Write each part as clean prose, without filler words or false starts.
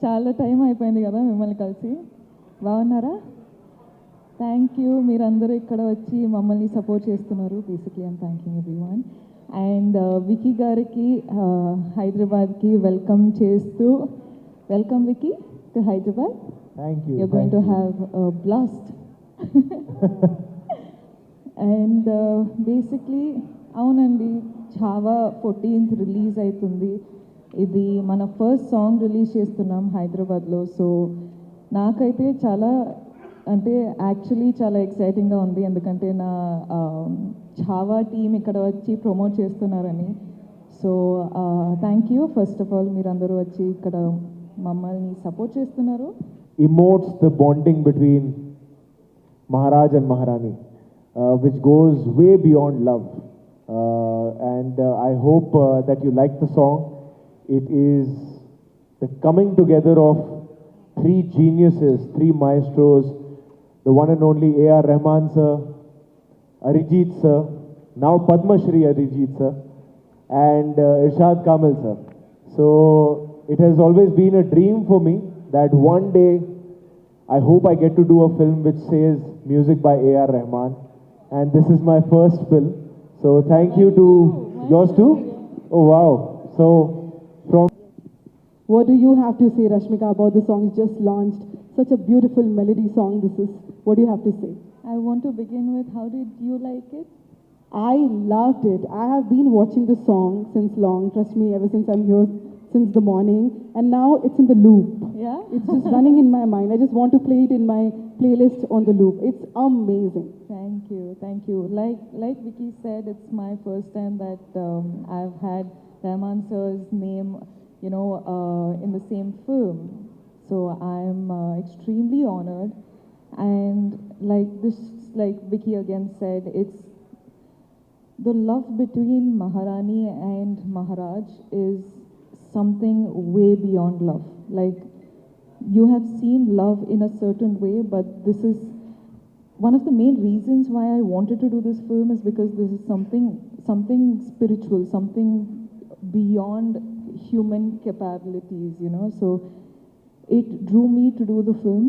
చాలా టైం అయిపోయింది కదా మిమ్మల్ని కలిసి. బాగున్నారా? థ్యాంక్ యూ, మీరందరూ ఇక్కడ వచ్చి మమ్మల్ని సపోర్ట్ చేస్తున్నారు. Basically I'm thanking everyone. And Vicky గారికి హైదరాబాద్కి వెల్కమ్ చేస్తూ, welcome Vicky to Hyderabad. Thank you. You're going to have a blast. And basically అవునండి, ఛావా 14th రిలీజ్ అవుతుంది. ఇది మన ఫస్ట్ సాంగ్ రిలీజ్ చేస్తున్నాం హైదరాబాద్లో. సో నాకైతే చాలా అంటే యాక్చువల్లీ చాలా ఎక్సైటింగ్గా ఉంది, ఎందుకంటే నా ఛావా టీం ఇక్కడ వచ్చి ప్రమోట్ చేస్తున్నారని. So thank you first of all, మీరందరూ వచ్చి ఇక్కడ మమ్మల్ని సపోర్ట్ చేస్తున్నారు. Emotes the bonding between Maharaj and Maharani, which goes way beyond love. And I hope that you like the song. It is the coming together of three geniuses, three maestros, the one and only A.R. Rahman sir, Arijit sir, now Padma Shri Arijit sir, and Irshad Kamil sir. So it has always been a dream for me that one day I hope I get to do a film which says music by A.R. Rahman, and this is my first film. So thank you to yours too. Oh wow. So from what do you have to say, Rashmika, about the song just launched? Such a beautiful melody song this is. What do you have to say? I want to begin with, how did you like it? I loved it. I have been watching the song since long. Trust me, ever since I'm here since the morning, and now it's in the loop. Yeah? It's just running in my mind. I just want to play it in my playlist on the loop. It's amazing. Thank you, thank you. Like Vicky said, it's my first time that I've had Rahman sir's name, you know, in the same film. So I'm extremely honored. And like Vicky again said, it's the love between Maharani and Maharaj is something way beyond love. Like, you have seen love in a certain way, but this is one of the main reasons why I wanted to do this film, is because this is something spiritual, something beyond human capabilities, you know. So it drew me to do the film.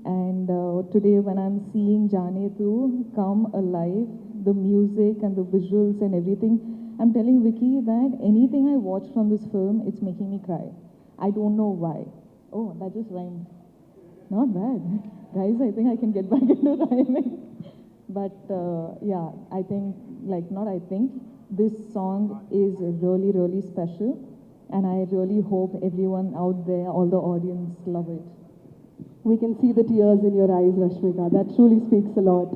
And today when I'm seeing Jaane Tu come alive, the music and the visuals and everything, I'm telling Vicky that anything I watch from this film, it's making me cry. I don't know why. Oh, that just rhymed. Not bad. Guys, I think I can get back into rhyming. But yeah, I think this song is really, really special. And I really hope everyone out there, all the audience, love it. We can see the tears in your eyes, Rashmika. That truly speaks a lot.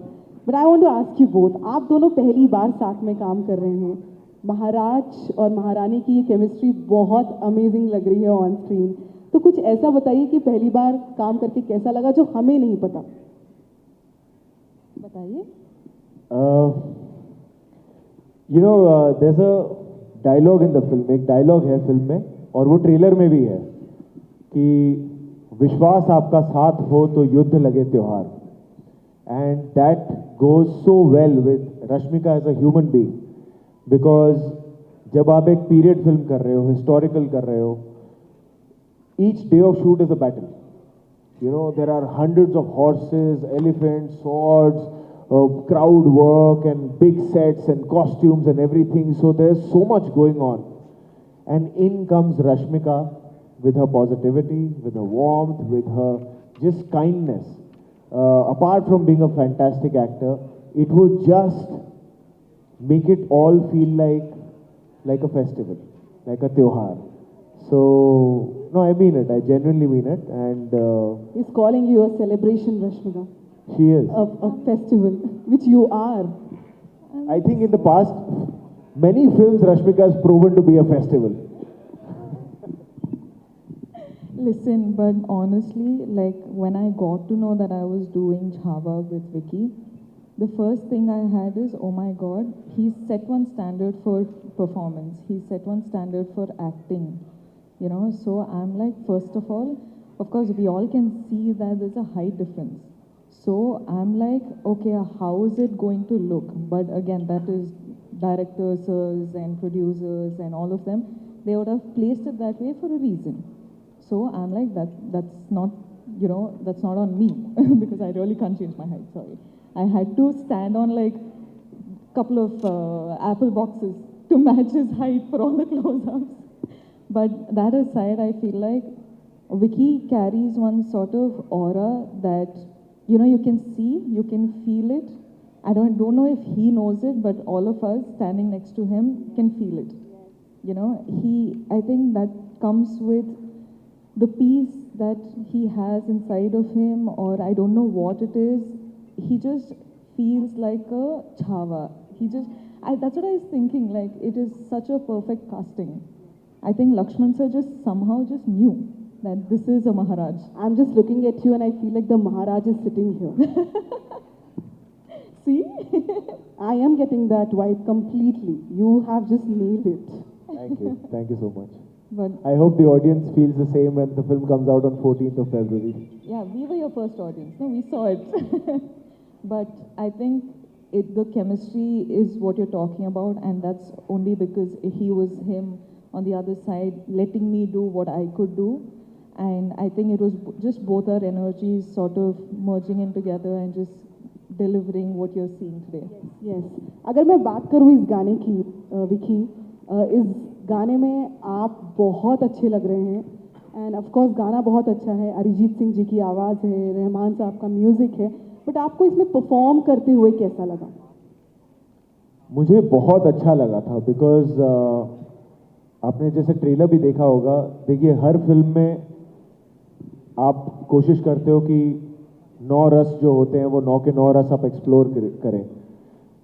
But I want to ask you both. आप दोनों पहली बार साथ में काम कर रहे हैं. महाराज और महारानी की ये केमिस्ट्री बहुत अमेजिंग लग रही है ऑन स्क्रीन. तो कुछ ऐसा बताइए कि पहली बार काम करके कैसा लगा जो हमें नहीं पता. बताइए. You know, there's a dialogue in the film. एक dialogue है फिल्म में, और वो ट्रेलर में भी है कि विश्वास आपका साथ हो तो युद्ध लगे त्योहार. And that goes so well with Rashmika as a human being, because जब आप एक पीरियड फिल्म कर रहे हो, हिस्टोरिकल कर रहे हो, each day of shoot is a battle. You know, there are hundreds of horses, elephants, swords, crowd work and big sets and costumes and everything. So there's so much going on. And in comes Rashmika with her positivity, with her warmth, with her just kindness. Apart from being a fantastic actor, it would just make it all feel like a festival, like a tyohar. So no, I mean it. I genuinely mean it, and He's calling you a celebration, Rashmika, she is. a festival, which you are. I think in the past, many films Rashmika has proven to be a festival. Listen, but honestly, like when I got to know that I was doing Chhaava with Vicky, the first thing I had is, oh my God, he set one standard for performance. He set one standard for acting, you know. So I'm like, first of all, of course, we all can see that there's a height difference. So I'm like, okay, how is it going to look? But again, that is directors and producers and all of them. They would have placed it that way for a reason. So I'm like, that's not, you know, that's not on me because I really can't change my height, sorry. I had to stand on like a couple of apple boxes to match his height for all the close-ups. But that aside, I feel like Vicky carries one sort of aura that, you know, you can see, you can feel it. I don't know if he knows it, but all of us standing next to him can feel it. You know, I think that comes with the peace that he has inside of him, or I don't know what it is. He just feels like a Chhaava. That's what I was thinking, like it is such a perfect casting. I think Lakshman sir just somehow just knew that this is a Maharaj. I'm just looking at you and I feel like the Maharaj is sitting here. See? I am getting that vibe completely. You have just nailed it. Thank you. Thank you so much. But I hope the audience feels the same when the film comes out on 14th of February. yeah, we were your first audience. No, we saw it. But I think the chemistry is what you're talking about, and that's only because he was him on the other side, letting me do what I could do. And I think it was just both our energies sort of merging in together and just delivering what you're seeing today. Yes. अगर मैं बात करूँ इस गाने की, विकी, इस गाने में आप बहुत अच्छे लग रहे हैं एंड ऑफ कोर्स गाना बहुत अच्छा है, अरिजीत सिंह जी की आवाज़ है, रहमान साहब का म्यूज़िक है, बट आपको इसमें परफॉर्म करते हुए कैसा लगा? मुझे बहुत अच्छा लगा था बिकॉज आपने जैसे ट्रेलर भी देखा होगा. देखिए, हर फिल्म में आप कोशिश करते हो कि 9 रस जो होते हैं वो 9 के 9 रस आप एक्सप्लोर करें.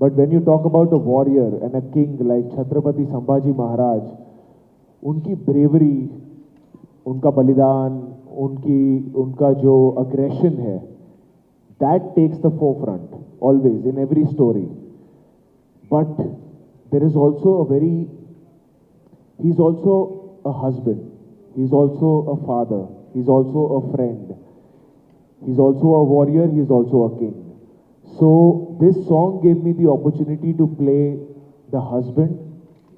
But when you talk about a warrior and a king like Chhatrapati Sambhaji Maharaj, उनकी ब्रेवरी, उनका बलिदान, उनका जो अग्रेशन है, that takes the forefront always in every story. But there is also he is also a husband, he is also a father, he is also a friend, he is also a warrior, he is also a king. So this song gave me the opportunity to play the husband,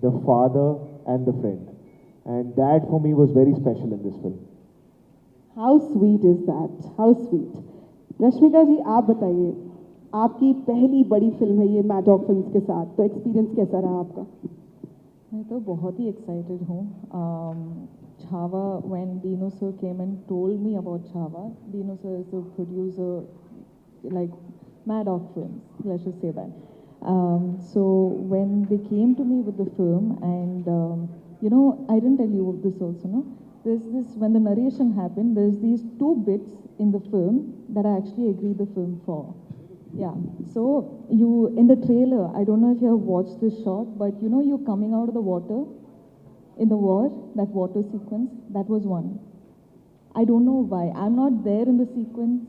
the father and the friend, and that for me was very special in this film. How sweet is that? How sweet. Rashmika ji, आप बताइए, आपकी पहली बड़ी film है ये Maddock films के साथ, तो एक्सपीरियंस कैसा रहा आपका? मैं तो बहुत ही एक्साइटेड हूँ. Chhaava, when Dino sir came and told me about Chhaava, Dino sir is the producer, like Mad Dog Films, let's just say that. So when they came to me with the film, and you know, I didn't tell you this also, no? There's this, when the narration happened, there's these 2 bits in the film that I actually agreed the film for. Yeah, so in the trailer, I don't know if you have watched this shot, but you know, you coming out of the water in the war, that water sequence, that was one. I don't know why. I'm not there in the sequence,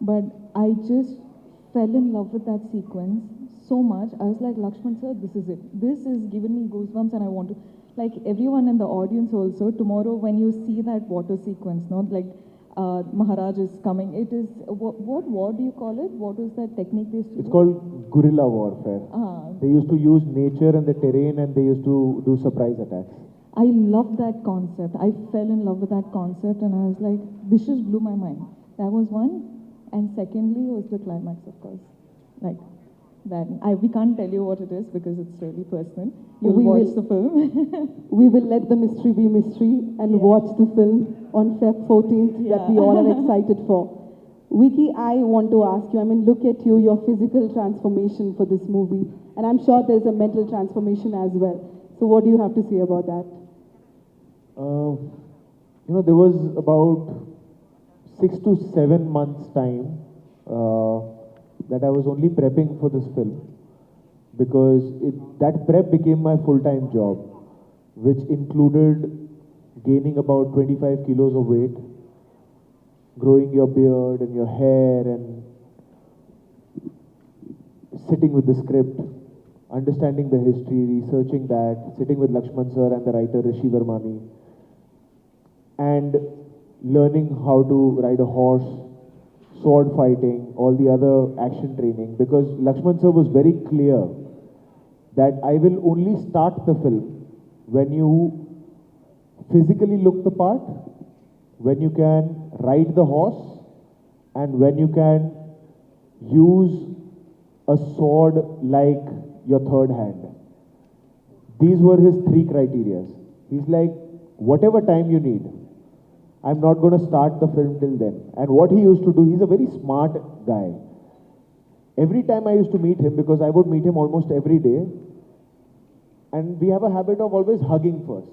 but I just fell in love with that sequence so much. I was like, Lakshman sir, this is it. This is giving me goosebumps, and I want to, like everyone in the audience also, tomorrow when you see that water sequence, not like Maharaj is coming. It is, what war do you call it? What was that technique they used to It's do? called guerrilla warfare. They used to use nature and the terrain, and they used to do surprise attacks. I love that concept. I fell in love with that concept, and I was like, this just blew my mind. That was one. And secondly was the climax, of course. Like, that we can't tell you what it is because it's really personal. We You'll watch will. the film. We will let the mystery be mystery and watch the film on Feb 14th that we all are excited for. Vicky, I want to ask you, I mean, look at you, your physical transformation for this movie, and I'm sure there's a mental transformation as well. So what do you have to say about that? There was about 6 to 7 months time that I was only prepping for this film, because that prep became my full-time job, which included gaining about 25 kilos of weight, growing your beard and your hair, and sitting with the script, understanding the history, researching that, sitting with Lakshman sir and the writer Rishi Vermani, and learning how to ride a horse, sword fighting, all the other action training, because Lakshman sir was very clear that I will only start the film when you physically look the part, when you can ride the horse, and when you can use a sword like your third hand. These were his 3 criteria. He's like, whatever time you need, I'm not going to start the film till then. And what he used to do, he's a very smart guy. Every time I used to meet him, because I would meet him almost every day, and we have a habit of always hugging first.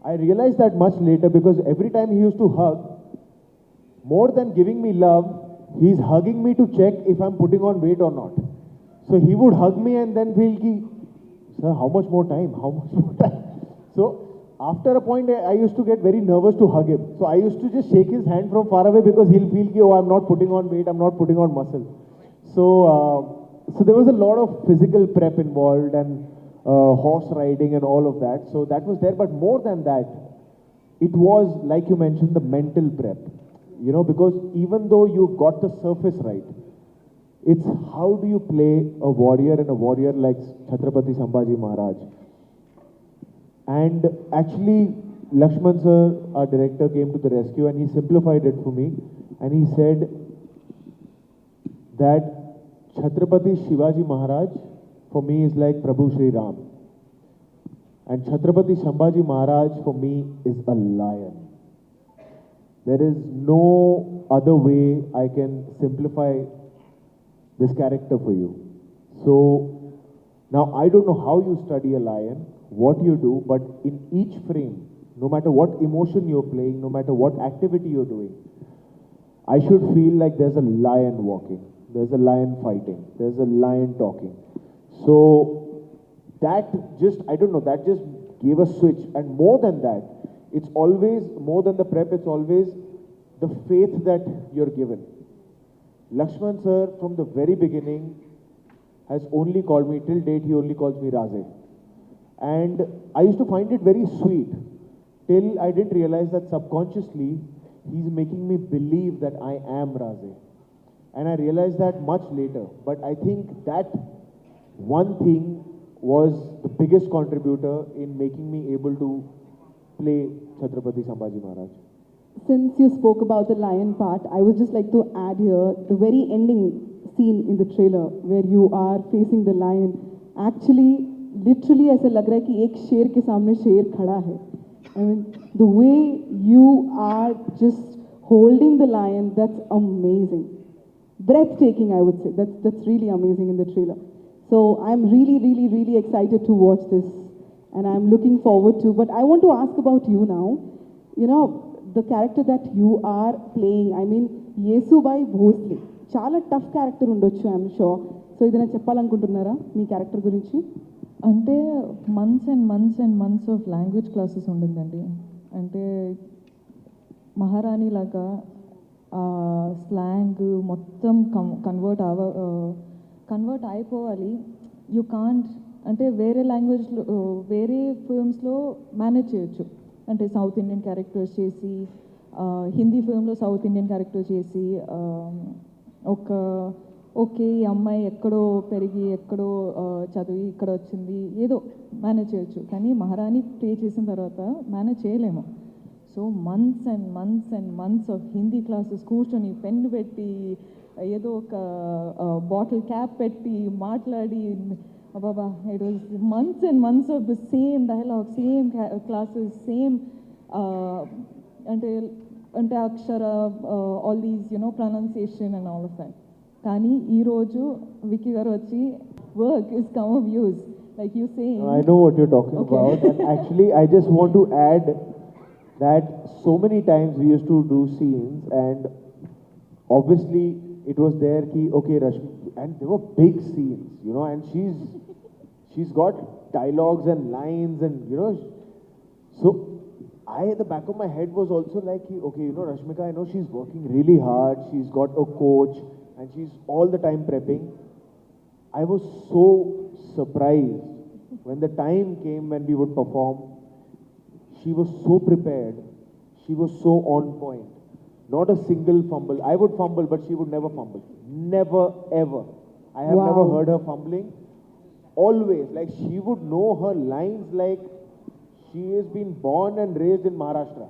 I realized that much later, because every time he used to hug, more than giving me love, he's hugging me to check if I'm putting on weight or not. So he would hug me and then feel ki, sir, how much more time? How much more time? So after a point, I used to get very nervous to hug him. So I used to just shake his hand from far away, because he'll feel ki, oh, I'm not putting on weight, I'm not putting on muscle. So there was a lot of physical prep involved, and horse riding and all of that. So that was there. But more than that, it was, like you mentioned, the mental prep. Because even though you got the surface right, it's how do you play a warrior, and a warrior like Chhatrapati Sambhaji Maharaj. And actually, Lakshman sir, our director, came to the rescue, and he simplified it for me. And he said that Chhatrapati Shivaji Maharaj for me is like Prabhu Shri Ram. And Chhatrapati Sambhaji Maharaj for me is a lion. There is no other way I can simplify this character for you. So now I don't know how you study a lion, what you do, but in each frame, no matter what emotion you're playing, no matter what activity you're doing, I should feel like there's a lion walking, there's a lion fighting, there's a lion talking. So that just, I don't know, that just gave a switch. And more than that, it's always, more than the prep, it's always the faith that you're given. Lakshman sir, from the very beginning, has only called me, till date he only calls me Raze. And I used to find it very sweet, till I didn't realize that subconsciously, he's making me believe that I am Raze. And I realized that much later. But I think that one thing was the biggest contributor in making me able to play Chhatrapati Sambhaji Maharaj. Since you spoke about the lion part, I would just like to add here the very ending scene in the trailer where you are facing the lion. Actually, literally ऐसा लग रहा है कि एक शेर के सामने शेर खड़ा है. I mean, the way you are just holding the lion, that's amazing. Breathtaking, I would say. That's really amazing in the trailer. So I'm really, really, really excited to watch this, and I'm looking forward to. But I want to ask about you now. The character that you are playing, I mean, Yesubai Bhosle. Chala tough character undochu, I'm sure. So idana cheppalanukuntunnara mee character gurinchi? అంటే months and months and months of language classes ఉండిందండి. అంటే మహారాణి లాగా slang మొత్తం convert అయిపోవాలి. You can't, అంటే వేరే లాంగ్వేజ్లో వేరే ఫిల్మ్స్లో మేనేజ్ చేయొచ్చు. అంటే సౌత్ ఇండియన్ క్యారెక్టర్స్ చేసి, హిందీ ఫిల్మ్లో సౌత్ ఇండియన్ క్యారెక్టర్ చేసి, ఓకే ఈ అమ్మాయి ఎక్కడో పెరిగి ఎక్కడో చదివి ఇక్కడ వచ్చింది, ఏదో మేనేజ్ చేయొచ్చు. కానీ మహారాణి ప్లే చేసిన తర్వాత మేనేజ్ చేయలేము. So months and months and months of Hindi classes కూర్చొని పెన్ను పెట్టి ఏదో ఒక బాటిల్ క్యాప్ పెట్టి మాట్లాడి బాబా it was months and months of the same dialogue same classes same అంటే అంటే అక్షర all these pronunciation and all of that. కానీ ఈరోజు విక్కీ గారు వచ్చి work is come of use like you saying. I know what you're talking about, and actually I just want to add that so many times we used to do scenes, and obviously it was there ki okay Rashmi, and there were big scenes, and she's got dialogues and lines, and so I at the back of my head was also like okay, Rashmika, I know she's working really hard, she's got a coach and she's all the time prepping. I was so surprised when the time came when we would perform. She was so prepared. She was so on point. Not a single fumble. I would fumble, but she would never fumble. Never, ever. I have never heard her fumbling. Always. Like, she would know her lines like she has been born and raised in Maharashtra.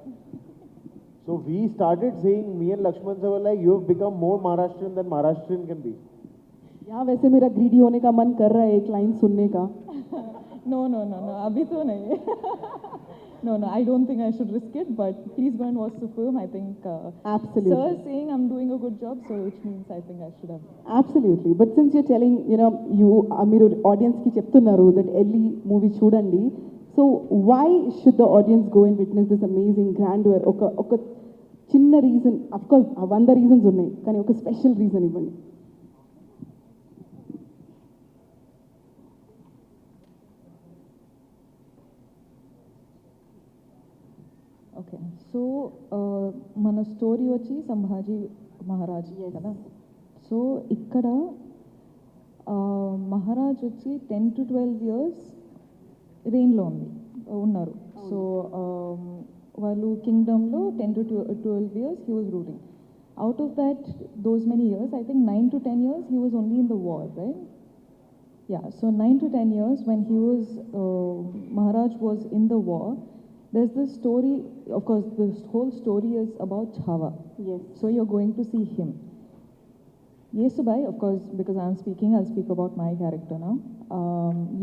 So we started saying, me and Lakshman sir were like, you have become more Maharashtrian than Maharashtrian can be. यहाँ वैसे मेरा greedy होने का मन कर रहा है एक लाइन सुनने का. No, अभी तो नहीं. No, I don't think I should risk it, but please go and watch the film. I think Absolutely. Sir is saying I'm doing a good job, so which means I think I should have. Absolutely. But since you're telling, you మీరు audience కి చెప్తున్నారు that ఎల్లి movie చూడండి, so why should the audience go and witness this amazing grandeur? ఒక చిన్న reason, of course 100 reasons ఉన్నాయి, కానీ ఒక స్పెషల్ రీజన్ ఇవ్వండి. ఓకే, సో మన స్టోరీ వచ్చి సంభాజీ మహారాజ్ కదా. సో ఇక్కడ మహారాజ్ వచ్చి 10 to 12 years రెయిన్లో ఉన్నారు. సో వాళ్ళు కింగ్డమ్లో 10 to 12 years he was ruling. Out of that, those many years, I think 9 to 10 years he was only in the war, right? Yeah, so 9 to 10 years when he was, Maharaj was in the war. There's this story, of course, this whole story is about Chhaava. Yes. So you're going to see him. Yesubai, of course, because I'm speaking, I'll speak about my character now.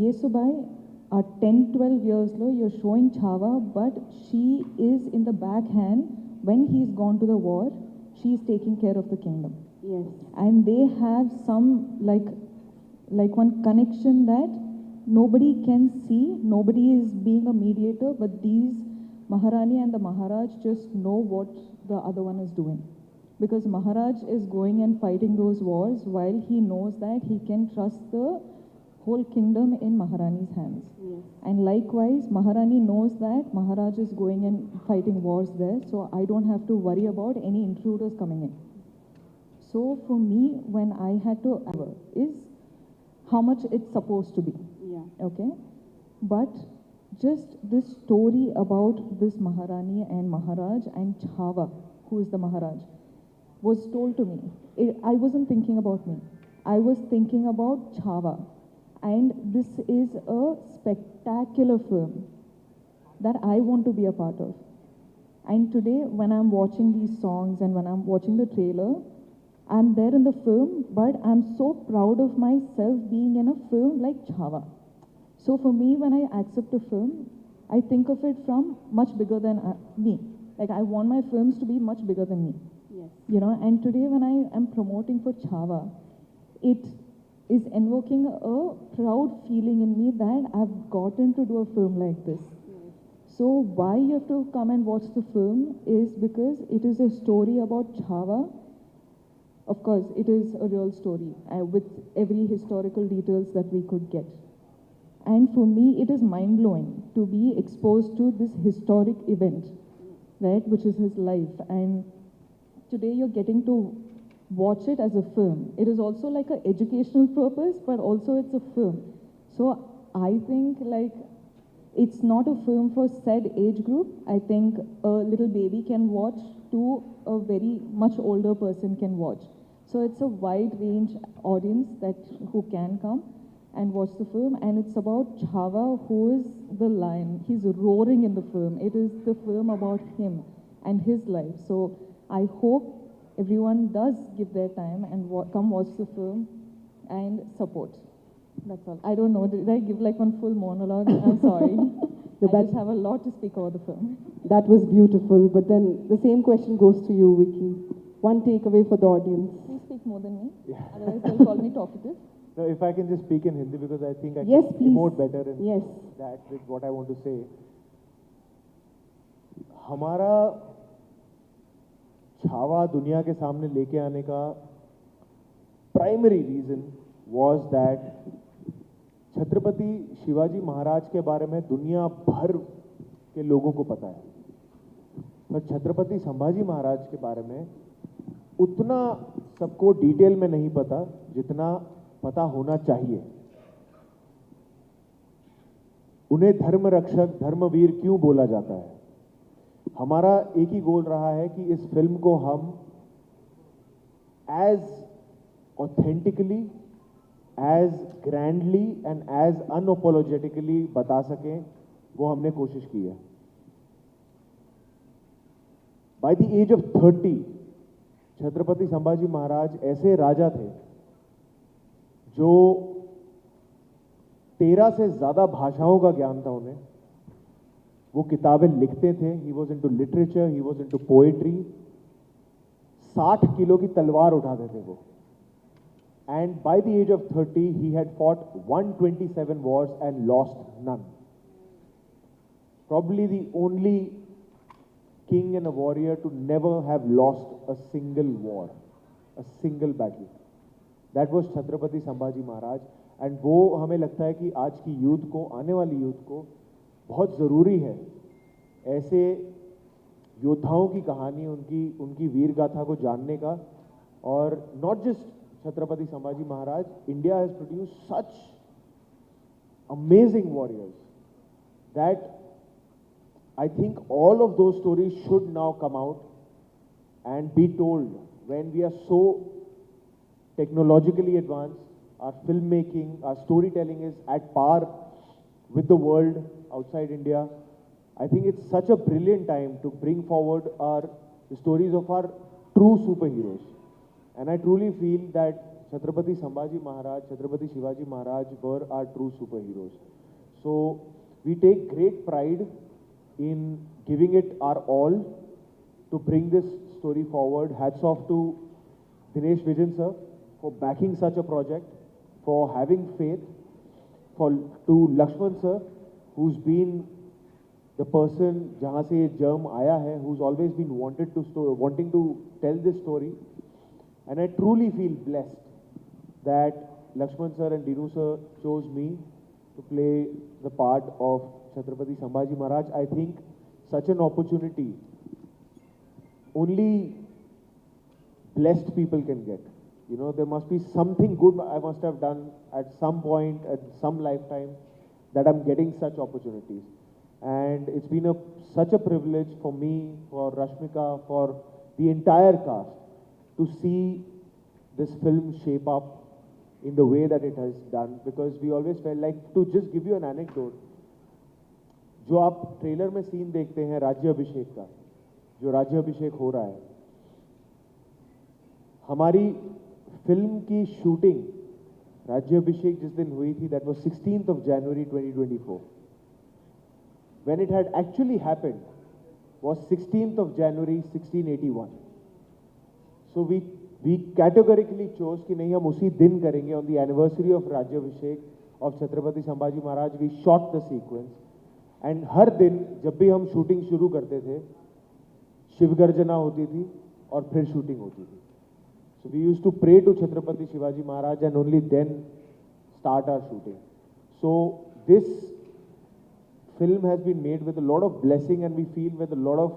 Yesubai, at 10-12 years low, you're showing Chhaava, but she is in the backhand. When he's gone to the war, she's taking care of the kingdom. Yes. And they have some, like one connection that nobody can see, nobody is being a mediator, but these Maharani and the Maharaj just know what the other one is doing. Because Maharaj is going and fighting those wars while he knows that he can trust the whole kingdom in Maharani's hands. Yes. And likewise, Maharani knows that Maharaj is going and fighting wars there, so I don't have to worry about any intruders coming in. So for me, when I had to is how much it's supposed to be. Yeah. Okay, but just this story about this Maharani and Maharaj and Chhaava, who is the Maharaj, was told to me. I wasn't thinking about me. I was thinking about Chhaava. And this is a spectacular film that I want to be a part of. And today, when I'm watching these songs and when I'm watching the trailer, I'm there in the film, but I'm so proud of myself being in a film like Chhaava. So for me, when I accept a film, I think of it from much bigger than me. Like, I want my films to be much bigger than me. Yes. And today when I am promoting for Chhaava, it is invoking a proud feeling in me that I've gotten to do a film like this. Yes. So why you have to come and watch the film is because it is a story about Chhaava. Of course, it is a real story with every historical details that we could get. And for me, it is mind-blowing to be exposed to this historic event, right, which is his life. And today you're getting to watch it as a film. It is also like an educational purpose, but also it's a film. So I think like it's not a film for said age group. I think a little baby can watch to a very much older person can watch. So it's a wide range audience who can come. and watch the film. And it's about Chhaava, who is the lion. He's roaring in the film. It is the film about him and his life. So I hope everyone does give their time and come watch the film and support. That's all. I don't know. Did I give like one full monologue? I'm sorry. I just have a lot to speak about the film. That was beautiful. But then the same question goes to you, Vicky. One takeaway for the audience. Please speak more than me. Yeah. Otherwise they'll call me talkative. No, if I can just speak in Hindi, because I think I Yes, can please. emote better in Yes. that with what I want to say. हमारा छावा दुनिया के सामने लेके आने का primary reason was that Chhatrapati Shivaji Maharaj के बारे में दुनिया भर के लोगों को पता है, पर छत्रपति संभाजी महाराज के बारे में उतना सबको डिटेल में नहीं पता जितना पता होना चाहिए। उन्हें धर्म रक्षक, धर्मवीर क्यों बोला जाता है? हमारा एक ही गोल रहा है कि इस फिल्म को हम as authentically, as grandly and as unapologetically बता सकें, वो हमने कोशिश की है। By the age of 30 Chhatrapati Sambhaji Maharaj ऐसे राजा थे जो 13 से ज्यादा भाषाओं का ज्ञान था उन्हें। वो किताबें लिखते थे, he was into literature, he was into poetry. 60 kilo की तलवार उठाते थे वो। And by the age of 30 he had fought 127 wars and lost none. Probably the only king and a warrior to never have lost a single war, a single battle. That was Chhatrapati Sambhaji Maharaj. And वो हमें लगता है कि आज की youth को, आने वाली यूथ को बहुत ज़रूरी है ऐसे योद्धाओं की कहानी, उनकी वीर गाथा को जानने का। और not just Chhatrapati Sambhaji Maharaj, India has produce such amazing warriors that I think all of those stories should now come out and be told. When we are so technologically advanced, our filmmaking, our storytelling is at par with the world outside India. I think it's such a brilliant time to bring forward the stories of our true superheroes. And I truly feel that Chhatrapati Sambhaji Maharaj, Chhatrapati Shivaji Maharaj were our true superheroes. So we take great pride in giving it our all to bring this story forward. Hats off to Dinesh Vijan sir for backing such a project, for having faith, to Lakshman sir, who's been the person jahan se ye germ aaya hai, who's always been wanting to tell this story. And I truly feel blessed that Lakshman sir and Dinu sir chose me to play the part of Chhatrapati Sambhaji Maharaj. I think such an opportunity only blessed people can get. You know, there must be something good I must have done at some point, at some lifetime, that I'm getting such opportunities. And it's been such a privilege for me, for Rashmika, for the entire cast to see this film shape up in the way that it has done, because we always felt like, to just give you an anecdote, जो आप trailer में scene देखते हैं राज्याभिषेक का, जो राज्याभिषेक हो रहा है, हमारी फिल्म की शूटिंग राज्याभिषेक जिस दिन हुई थी, that was 16th of January 2024. When it had actually happened was 16th of January 1681. So we categorically chose कि नहीं, हम उसी दिन करेंगे, on the anniversary of राज्याभिषेक of Chhatrapati Sambhaji Maharaj. We shot the sequence. And हर दिन जब भी हम शूटिंग शुरू करते थे, शिव गर्जना होती थी और फिर शूटिंग होती थी. So we used to pray to Chhatrapati Shivaji Maharaj and only then start our shooting. So this film has been made with a lot of blessing, and we feel with a lot of,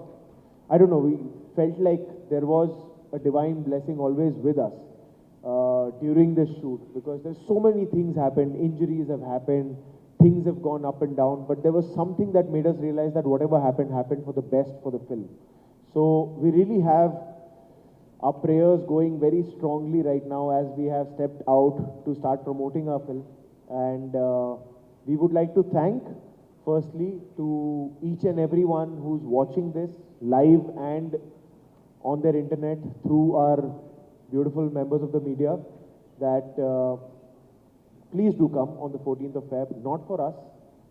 I don't know, we felt like there was a divine blessing always with us during this shoot, because there's so many things happened, injuries have happened, things have gone up and down, but there was something that made us realize that whatever happened, happened for the best for the film. So we really have our prayers going very strongly right now as we have stepped out to start promoting our film. And we would like to thank, firstly, to each and everyone who's watching this live and on their internet through our beautiful members of the media, that please do come on the 14th of Feb, not for us,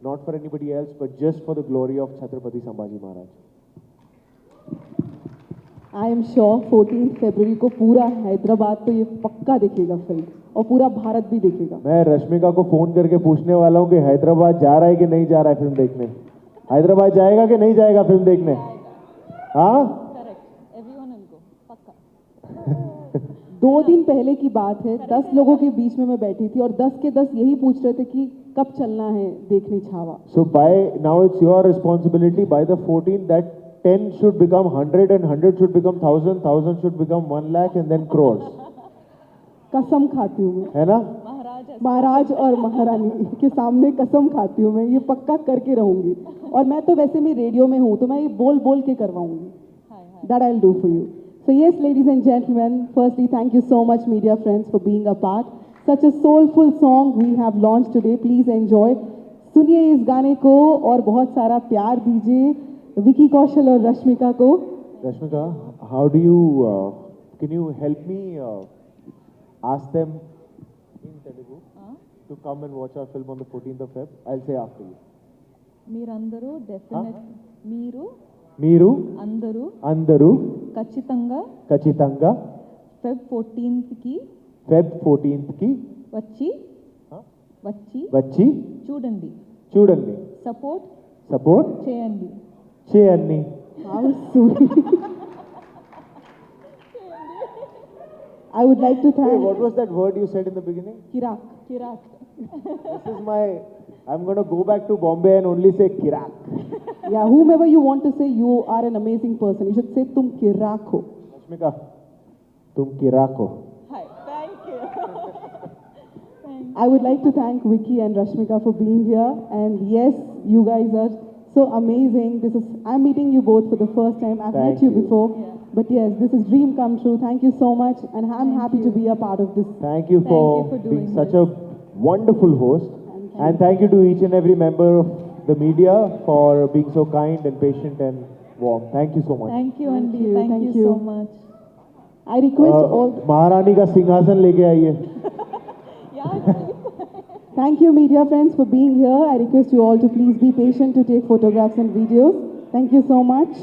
not for anybody else, but just for the glory of Chhatrapati Sambhaji Maharaj. I am sure 14 फरवरी को पूरा हैदराबाद तो ये पक्का देखेगा film और पूरा भारत भी देखेगा. मैं रश्मिका को फोन करके पूछने वाला हूँ कि हैदराबाद जा रहा है कि नहीं जा रहा है फिल्म देखने. हैदराबाद जाएगा कि नहीं जाएगा फिल्म देखने? हाँ, करेक्ट, एवरीवन विल गो, पक्का. 2 दिन पहले की बात है, 10 लोगों के बीच में मैं बैठी थी और 10 के 10 यही पूछ रहे थे कि कब चलना है देखने Chhaava. So by now it's your responsibility. By the 14th, that 10 should become 100 and 100 should become 1000, 1000 should become 1 lakh and then crores. कसम खाती हूँ मैं, है ना? महाराज और महारानी के सामने कसम खाती हूँ मैं, ये पक्का करके रहूंगी. और मैं तो वैसे भी रेडियो में हूँ तो मैं ये बोल बोल के करवाऊंगी. That I'll do for you. So yes, ladies and gentlemen, firstly thank you so much media friends for being a part. Such a soulful song we have launched today. Please enjoy. सुनिए इस गाने को और बहुत सारा प्यार दीजिए विकी कौशल और रश्मिका को. Rashmika, how do you, can you help me ask them in Telugu to come and watch our film on the 14th of Feb? I'll say after you. మీరందరూ డెఫినెట్, మీరు అందరూ అందరూ ఖచ్చితంగా Feb 14th కి వచ్చి చూడండి. సపోర్ట్ చేయండి. How sweet. I would like to thank. Hey, what was that word you said in the beginning? Kirak. This is my, I'm going to go back to Bombay and only say Kirak. Yeah, whomever you want to say, you are an amazing person. You should say tum kirak ho. Rashmika, tum Kirak ho. Hi, thank you. I would like to thank Vicky and Rashmika for being here. And yes, you guys are so amazing. I'm meeting you both for the first time. I've met you before. Yeah. But yes, this is dream come true. Thank you so much. And I'm happy to be a part of this. Thank you for being such a wonderful host. And thank you to each and every member of the media for being so kind and patient and warm. Thank you so much. Thank you, Andy. Thank you so much. I request all. महारानी का सिंहासन लेके आइए. Thank you, media friends, for being here. I request you all to please be patient to take photographs and videos. Thank you so much.